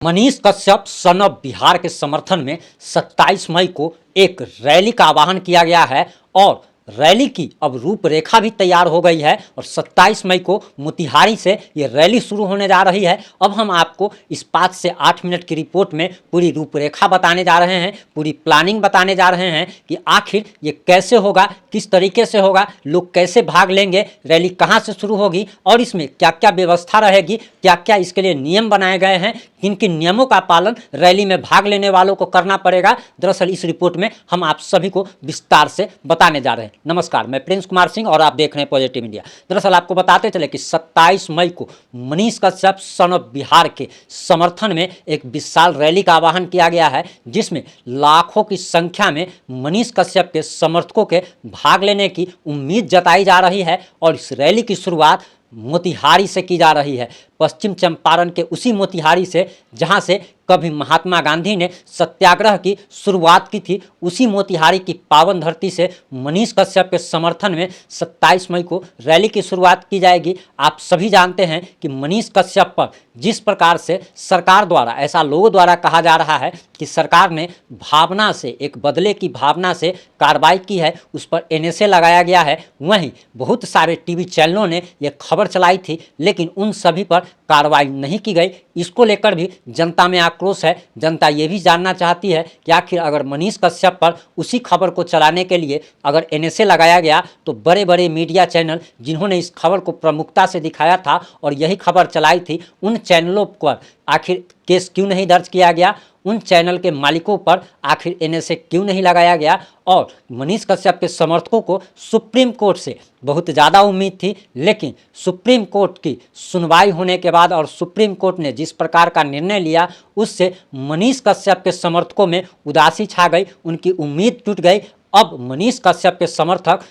Manish Kashyap son of Bihar के समर्थन में 27 मई को एक रैली का आह्वान किया गया है और रैली की अब रूपरेखा भी तैयार हो गई है और 27 मई को मोतिहारी से ये रैली शुरू होने जा रही है। अब हम आपको इस 5 से 8 मिनट की रिपोर्ट में पूरी रूपरेखा बताने जा रहे हैं, पूरी प्लानिंग बताने जा रहे हैं कि आखिर ये कैसे होगा, किस तरीके से होगा, लोग कैसे भाग लेंगे, रैली कहाँ से शुरू होगी और इसमें क्या क्या व्यवस्था रहेगी, क्या क्या इसके लिए नियम बनाए गए हैं, किन किन नियमों का पालन रैली में भाग लेने वालों को करना पड़ेगा। दरअसल इस रिपोर्ट में हम आप सभी को विस्तार से बताने जा रहे हैं। नमस्कार, मैं प्रिंस कुमार सिंह और आप देख रहे हैं पॉजिटिव इंडिया। दरअसल आपको बताते चले कि 27 मई को मनीष कश्यप सन ऑफ बिहार के समर्थन में एक विशाल रैली का आह्वान किया गया है, जिसमें लाखों की संख्या में मनीष कश्यप के समर्थकों के भाग लेने की उम्मीद जताई जा रही है और इस रैली की शुरुआत मोतिहारी से की जा रही है। पश्चिम चंपारण के उसी मोतिहारी से जहां से कभी महात्मा गांधी ने सत्याग्रह की शुरुआत की थी, उसी मोतिहारी की पावन धरती से मनीष कश्यप के समर्थन में 27 मई को रैली की शुरुआत की जाएगी। आप सभी जानते हैं कि मनीष कश्यप पर जिस प्रकार से सरकार द्वारा, ऐसा लोगों द्वारा कहा जा रहा है कि सरकार ने भावना से, एक बदले की भावना से कार्रवाई की है, उस पर एनएसए लगाया गया है। वहीं बहुत सारे टीवी चैनलों ने यह खबर चलाई थी, लेकिन उन सभी पर कार्रवाई नहीं की गई। इसको लेकर भी जनता में आक्रोश है। जनता ये भी जानना चाहती है कि आखिर अगर मनीष कश्यप पर उसी खबर को चलाने के लिए अगर एनएसए लगाया गया तो बड़े बड़े मीडिया चैनल जिन्होंने इस खबर को प्रमुखता से दिखाया था और यही खबर चलाई थी, उन चैनलों पर आखिर केस क्यों नहीं दर्ज किया गया, उन चैनल के मालिकों पर आखिर एनएसए क्यों नहीं लगाया गया। और मनीष कश्यप के समर्थकों को सुप्रीम कोर्ट से बहुत ज़्यादा उम्मीद थी, लेकिन सुप्रीम कोर्ट की सुनवाई होने के बाद और सुप्रीम कोर्ट ने जिस प्रकार का निर्णय लिया, उससे मनीष कश्यप के समर्थकों में उदासी छा गई, उनकी उम्मीद टूट गई। अब मनीष कश्यप के समर्थक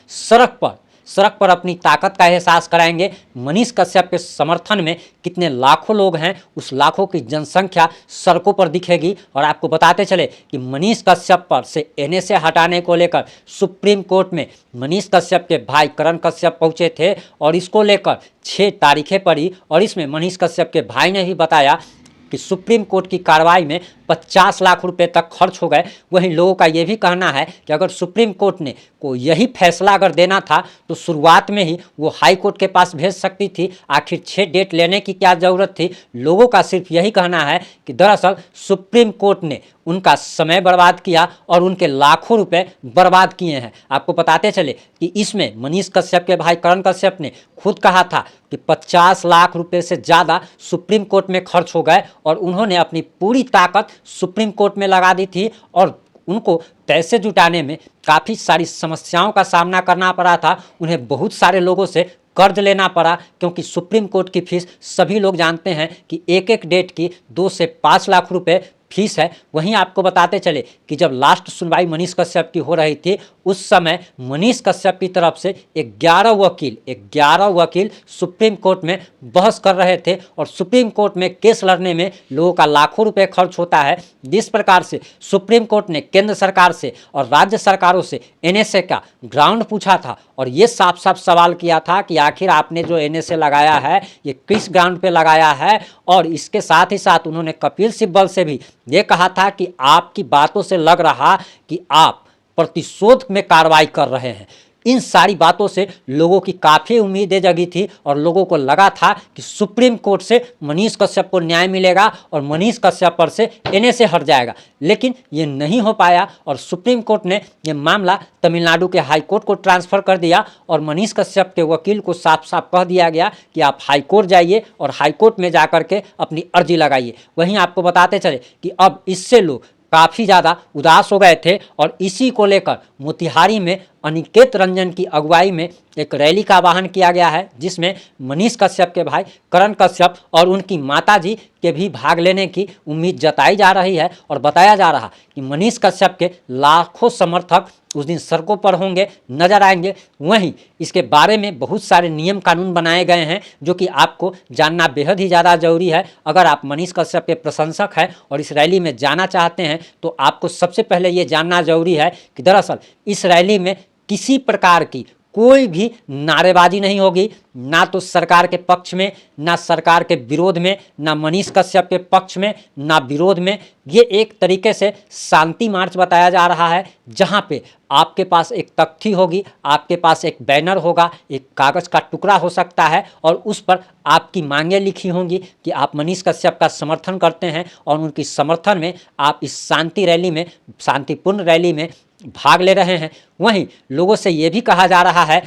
सड़क पर अपनी ताकत का एहसास कराएंगे। मनीष कश्यप के समर्थन में कितने लाखों लोग हैं, उस लाखों की जनसंख्या सड़कों पर दिखेगी। और आपको बताते चले कि मनीष कश्यप पर से एनएसए हटाने को लेकर सुप्रीम कोर्ट में मनीष कश्यप के भाई करण कश्यप पहुंचे थे और इसको लेकर 6 तारीखें पड़ी और इसमें मनीष कश्यप के भाई ने भी बताया कि सुप्रीम कोर्ट की कार्रवाई में 50 लाख रुपए तक खर्च हो गए। वहीं लोगों का यह भी कहना है कि अगर सुप्रीम कोर्ट ने को यही फैसला अगर देना था तो शुरुआत में ही वो हाई कोर्ट के पास भेज सकती थी। आखिर 6 डेट लेने की क्या ज़रूरत थी। लोगों का सिर्फ यही कहना है कि दरअसल सुप्रीम कोर्ट ने उनका समय बर्बाद किया और उनके लाखों रुपए बर्बाद किए हैं। आपको बताते चले कि इसमें मनीष कश्यप के भाई करण कश्यप ने खुद कहा था कि 50 लाख रुपए से ज़्यादा सुप्रीम कोर्ट में खर्च हो गए और उन्होंने अपनी पूरी ताकत सुप्रीम कोर्ट में लगा दी थी और उनको पैसे जुटाने में काफ़ी सारी समस्याओं का सामना करना पड़ा था। उन्हें बहुत सारे लोगों से कर्ज लेना पड़ा, क्योंकि सुप्रीम कोर्ट की फीस सभी लोग जानते हैं कि एक एक डेट की 2 से 5 लाख रुपए फीस है। वहीं आपको बताते चले कि जब लास्ट सुनवाई मनीष कश्यप की हो रही थी, उस समय मनीष कश्यप की तरफ से 11 वकील सुप्रीम कोर्ट में बहस कर रहे थे और सुप्रीम कोर्ट में केस लड़ने में लोगों का लाखों रुपए खर्च होता है। जिस प्रकार से सुप्रीम कोर्ट ने केंद्र सरकार से और राज्य सरकारों से एनएसए का ग्राउंड पूछा था और ये साफ साफ सवाल किया था कि आखिर आपने जो एनएसए लगाया है ये किस ग्राउंड पे लगाया है। और इसके साथ ही साथ उन्होंने कपिल सिब्बल से भी ये कहा था कि आपकी बातों से लग रहा कि आप प्रतिशोध में कार्रवाई कर रहे हैं। इन सारी बातों से लोगों की काफ़ी उम्मीदें जगी थी और लोगों को लगा था कि सुप्रीम कोर्ट से मनीष कश्यप को न्याय मिलेगा और मनीष कश्यप पर से एनएसए हट जाएगा, लेकिन ये नहीं हो पाया और सुप्रीम कोर्ट ने ये मामला तमिलनाडु के हाई कोर्ट को ट्रांसफ़र कर दिया और मनीष कश्यप के वकील को साफ साफ कह दिया गया कि आप हाई कोर्ट जाइए और हाई कोर्ट में जा कर के अपनी अर्जी लगाइए। वहीं आपको बताते चले कि अब इससे लोग काफ़ी ज़्यादा उदास हो गए थे और इसी को लेकर मोतिहारी में अनिकेत रंजन की अगुवाई में एक रैली का आह्वान किया गया है, जिसमें मनीष कश्यप के भाई करण कश्यप और उनकी माताजी के भी भाग लेने की उम्मीद जताई जा रही है। और बताया जा रहा कि मनीष कश्यप के लाखों समर्थक उस दिन सड़कों पर होंगे, नजर आएंगे। वहीं इसके बारे में बहुत सारे नियम कानून बनाए गए हैं जो कि आपको जानना बेहद ही ज़्यादा ज़रूरी है। अगर आप मनीष कश्यप के प्रशंसक हैं और इस रैली में जाना चाहते हैं तो आपको सबसे पहले ये जानना ज़रूरी है कि दरअसल इस रैली में किसी प्रकार की कोई भी नारेबाजी नहीं होगी, ना तो सरकार के पक्ष में, ना सरकार के विरोध में, ना मनीष कश्यप के पक्ष में, ना विरोध में। ये एक तरीके से शांति मार्च बताया जा रहा है, जहाँ पे आपके पास एक तख्ती होगी, आपके पास एक बैनर होगा, एक कागज़ का टुकड़ा हो सकता है और उस पर आपकी मांगें लिखी होंगी कि आप मनीष कश्यप का समर्थन करते हैं और उनकी समर्थन में आप इस शांति रैली में, शांतिपूर्ण रैली में भाग ले रहे हैं। वहीं लोगों से ये भी कहा जा रहा है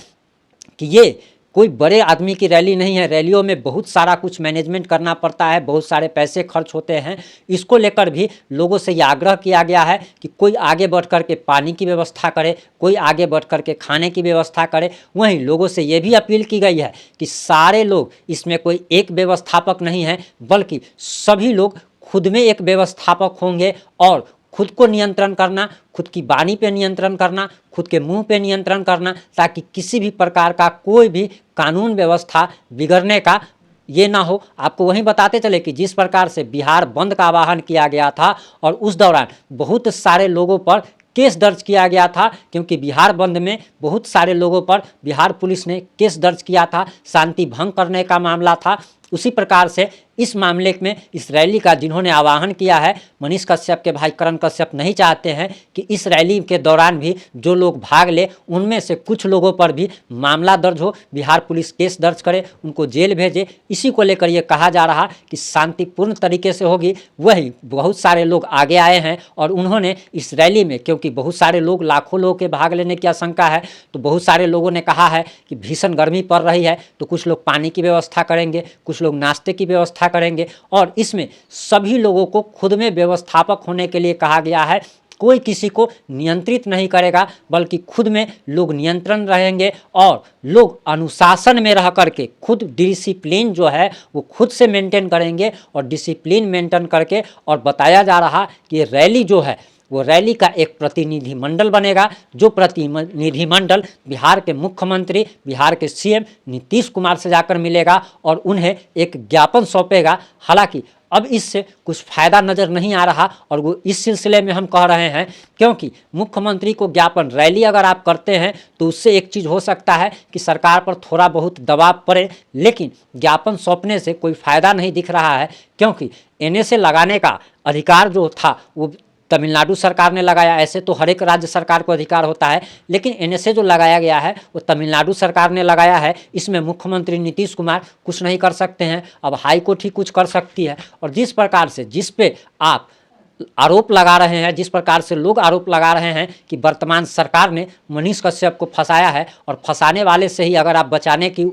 कि ये कोई बड़े आदमी की रैली नहीं है, रैलियों में बहुत सारा कुछ मैनेजमेंट करना पड़ता है, बहुत सारे पैसे खर्च होते हैं। इसको लेकर भी लोगों से ये आग्रह किया गया है कि कोई आगे बढ़ कर के पानी की व्यवस्था करे, कोई आगे बढ़ कर के खाने की व्यवस्था करे। वहीं लोगों से ये भी अपील की गई है कि सारे लोग, इसमें कोई एक व्यवस्थापक नहीं है, बल्कि सभी लोग खुद में एक व्यवस्थापक होंगे और खुद को नियंत्रण करना, खुद की वाणी पे नियंत्रण करना, खुद के मुंह पे नियंत्रण करना, ताकि किसी भी प्रकार का कोई भी कानून व्यवस्था बिगड़ने का ये ना हो। आपको वहीं बताते चले कि जिस प्रकार से बिहार बंद का आह्वान किया गया था और उस दौरान बहुत सारे लोगों पर केस दर्ज किया गया था, क्योंकि बिहार बंद में बहुत सारे लोगों पर बिहार पुलिस ने केस दर्ज किया था, शांति भंग करने का मामला था। उसी प्रकार से इस मामले में इस रैली का जिन्होंने आह्वान किया है, मनीष कश्यप के भाई करण कश्यप नहीं चाहते हैं कि इस रैली के दौरान भी जो लोग भाग ले उनमें से कुछ लोगों पर भी मामला दर्ज हो, बिहार पुलिस केस दर्ज करे, उनको जेल भेजे। इसी को लेकर ये कहा जा रहा कि शांतिपूर्ण तरीके से होगी। वही बहुत सारे लोग आगे आए हैं और उन्होंने इस रैली में, क्योंकि बहुत सारे लोग, लाखों लोग के भाग लेने की आशंका है, तो बहुत सारे लोगों ने कहा है कि भीषण गर्मी पड़ रही है, तो कुछ लोग पानी की व्यवस्था करेंगे, कुछ लोग नाश्ते की व्यवस्था करेंगे और इसमें सभी लोगों को खुद में व्यवस्थापक होने के लिए कहा गया है। कोई किसी को नियंत्रित नहीं करेगा, बल्कि खुद में लोग नियंत्रण रहेंगे और लोग अनुशासन में रह करके खुद डिसिप्लिन जो है वो खुद से मेंटेन करेंगे और डिसिप्लिन मेंटेन करके। और बताया जा रहा कि रैली जो है वो रैली का एक प्रतिनिधिमंडल बनेगा, जो प्रतिनिधिमंडल बिहार के मुख्यमंत्री, बिहार के सीएम नीतीश कुमार से जाकर मिलेगा और उन्हें एक ज्ञापन सौंपेगा। हालांकि अब इससे कुछ फ़ायदा नज़र नहीं आ रहा और वो इस सिलसिले में हम कह रहे हैं, क्योंकि मुख्यमंत्री को ज्ञापन, रैली अगर आप करते हैं तो उससे एक चीज़ हो सकता है कि सरकार पर थोड़ा बहुत दबाव पड़े, लेकिन ज्ञापन सौंपने से कोई फ़ायदा नहीं दिख रहा है, क्योंकि एनएसए लगाने का अधिकार जो था वो तमिलनाडु सरकार ने लगाया। ऐसे तो हर एक राज्य सरकार को अधिकार होता है, लेकिन एनएसए जो लगाया गया है वो तमिलनाडु सरकार ने लगाया है। इसमें मुख्यमंत्री नीतीश कुमार कुछ नहीं कर सकते हैं, अब हाई कोर्ट ही कुछ कर सकती है। और जिस प्रकार से, जिस पे आप आरोप लगा रहे हैं, जिस प्रकार से लोग आरोप लगा रहे हैं कि वर्तमान सरकार ने मनीष कश्यप को फंसाया है, और फंसाने वाले से ही अगर आप बचाने की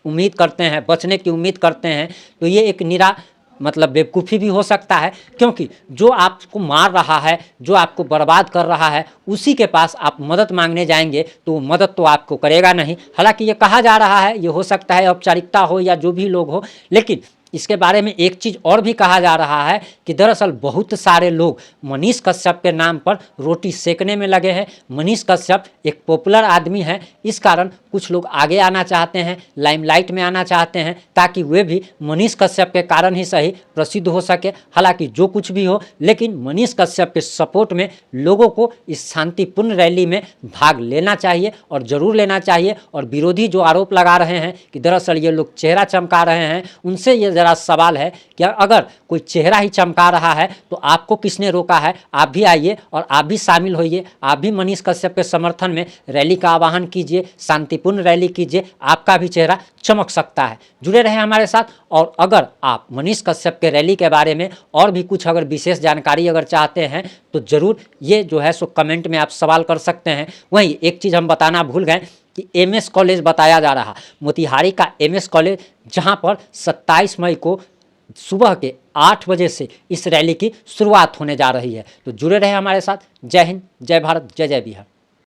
उम्मीद करते हैं, बचने की उम्मीद करते हैं, तो ये एक निरा बेवकूफ़ी भी हो सकता है। क्योंकि जो आपको मार रहा है, जो आपको बर्बाद कर रहा है, उसी के पास आप मदद मांगने जाएंगे तो वो मदद तो आपको करेगा नहीं। हालांकि ये कहा जा रहा है, ये हो सकता है औपचारिकता हो या जो भी लोग हो, लेकिन इसके बारे में एक चीज़ और भी कहा जा रहा है कि दरअसल बहुत सारे लोग मनीष कश्यप के नाम पर रोटी सेकने में लगे हैं। मनीष कश्यप एक पॉपुलर आदमी है, इस कारण कुछ लोग आगे आना चाहते हैं, लाइमलाइट में आना चाहते हैं, ताकि वे भी मनीष कश्यप के कारण ही सही प्रसिद्ध हो सके। हालांकि जो कुछ भी हो, लेकिन मनीष कश्यप के सपोर्ट में लोगों को इस शांतिपूर्ण रैली में भाग लेना चाहिए और ज़रूर लेना चाहिए। और विरोधी जो आरोप लगा रहे हैं कि दरअसल ये लोग चेहरा चमका रहे हैं, उनसे ये ज़रा सवाल है कि अगर कोई चेहरा ही चमका रहा है तो आपको किसने रोका है? आप भी आइए और आप भी शामिल होइए, आप भी मनीष कश्यप के समर्थन में रैली का आह्वान कीजिए, शांतिपूर्ण रैली कीजिए, आपका भी चेहरा चमक सकता है। जुड़े रहें हमारे साथ। और अगर आप मनीष कश्यप के रैली के बारे में और भी कुछ अगर विशेष जानकारी अगर चाहते हैं तो ज़रूर ये जो है सो कमेंट में आप सवाल कर सकते हैं। वहीं एक चीज़ हम बताना भूल गए कि एमएस कॉलेज बताया जा रहा, मोतिहारी का एमएस कॉलेज, जहां पर 27 मई को सुबह के 8 बजे से इस रैली की शुरुआत होने जा रही है। तो जुड़े रहे हमारे साथ। जय हिंद, जय भारत, जय जय बिहार।